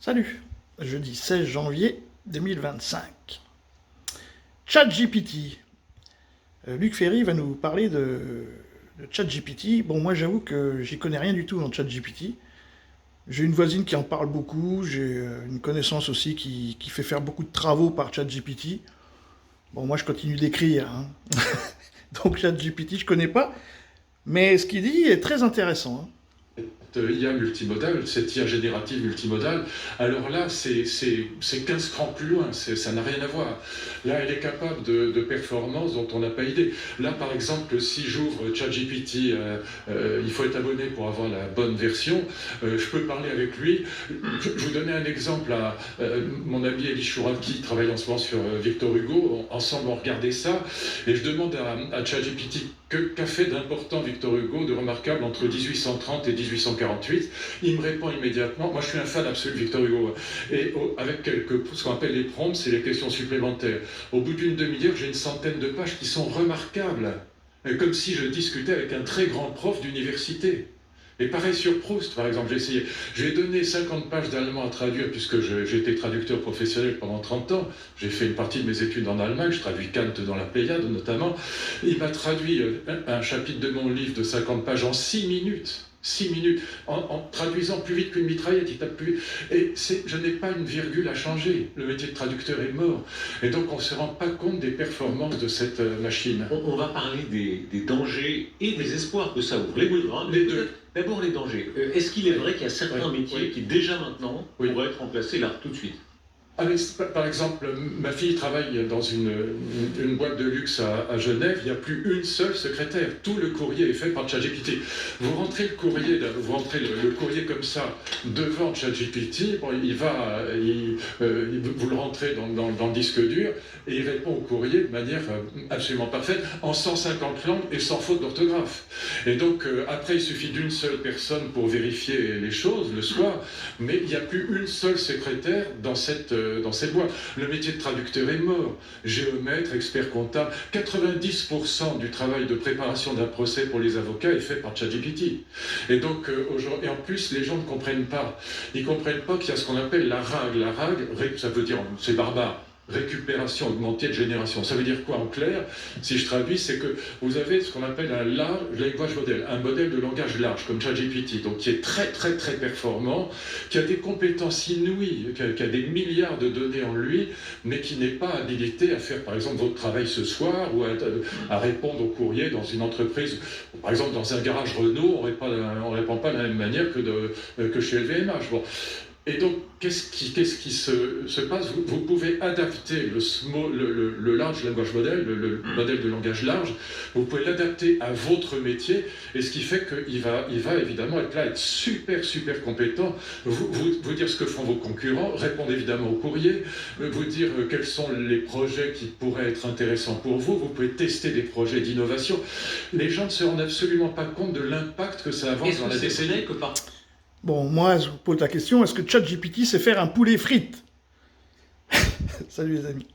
Salut, jeudi 16 janvier 2025. ChatGPT. Luc Ferry va nous parler de ChatGPT. Bon, moi j'avoue que j'y connais rien du tout en ChatGPT. J'ai une voisine qui en parle beaucoup, j'ai une connaissance aussi qui fait faire beaucoup de travaux par ChatGPT. Bon, moi je continue d'écrire, hein. Donc ChatGPT je connais pas, mais ce qu'il dit est très intéressant, hein. IA multimodale, cette IA générative multimodale, alors là, c'est 15 crans plus loin, ça n'a rien à voir. Là, elle est capable de performances dont on n'a pas idée. Là, par exemple, si j'ouvre ChatGPT, il faut être abonné pour avoir la bonne version, je peux parler avec lui. Je vous donnais un exemple, mon ami Elie Chouraki travaille en ce moment sur Victor Hugo, ensemble on regardait ça, et je demande à ChatGPT qu'a fait d'important Victor Hugo, de remarquable entre 1830 et 1848. Il me répond immédiatement. Moi, je suis un fan absolu de Victor Hugo. Et avec ce qu'on appelle les prompts, c'est les questions supplémentaires. Au bout d'une demi-heure, j'ai une centaine de pages qui sont remarquables. Comme si je discutais avec un très grand prof d'université. Et pareil sur Proust, par exemple, j'ai essayé. J'ai donné 50 pages d'allemand à traduire, puisque j'ai été traducteur professionnel pendant 30 ans. J'ai fait une partie de mes études en Allemagne, je traduis Kant dans la Pléiade notamment. Il m'a traduit un chapitre de mon livre de 50 pages en 6 minutes. 6 minutes, en traduisant plus vite qu'une mitraillette, il tape plus. Et je n'ai pas une virgule à changer. Le métier de traducteur est mort. Et donc on ne se rend pas compte des performances de cette machine. On va parler des dangers et des espoirs que ça ouvre. Les deux. D'abord les dangers. Est-ce qu'il est vrai qu'il y a certains métiers qui déjà maintenant pourraient être remplacés là tout de suite? Par exemple, ma fille travaille dans une boîte de luxe à Genève, il n'y a plus une seule secrétaire. Tout le courrier est fait par ChatGPT. Vous rentrez le courrier comme ça devant ChatGPT, bon, vous le rentrez dans le disque dur et il répond au courrier de manière absolument parfaite, en 150 langues et sans faute d'orthographe. Et donc, après, il suffit d'une seule personne pour vérifier les choses le soir, mais il n'y a plus une seule secrétaire dans cette boîte. Le métier de traducteur est mort. Géomètre, expert comptable, 90% du travail de préparation d'un procès pour les avocats est fait par ChatGPT. Et donc, et en plus, les gens ne comprennent pas. Ils ne comprennent pas qu'il y a ce qu'on appelle la RAG. La RAG, ça veut dire, c'est barbare, récupération augmentée de génération. Ça veut dire quoi en clair? Si je traduis, c'est que vous avez ce qu'on appelle un large language model, un modèle de langage large, comme ChatGPT, donc qui est très très très performant, qui a des compétences inouïes, qui a des milliards de données en lui, mais qui n'est pas habilité à faire par exemple votre travail ce soir, ou à répondre au courrier dans une entreprise. Par exemple, dans un garage Renault, on ne répond pas de la même manière que chez LVMH. Bon. Et donc, qu'est-ce qui se passe? Vous pouvez adapter le large language model, le modèle de langage large, vous pouvez l'adapter à votre métier, et ce qui fait qu'il va évidemment être super, super compétent, vous dire ce que font vos concurrents, répondre évidemment au courrier, vous dire quels sont les projets qui pourraient être intéressants pour vous, vous pouvez tester des projets d'innovation. Les gens ne se rendent absolument pas compte de l'impact que ça avance dans la décennie. Bon, moi, je vous pose la question, est-ce que ChatGPT sait faire un poulet frites? Salut les amis.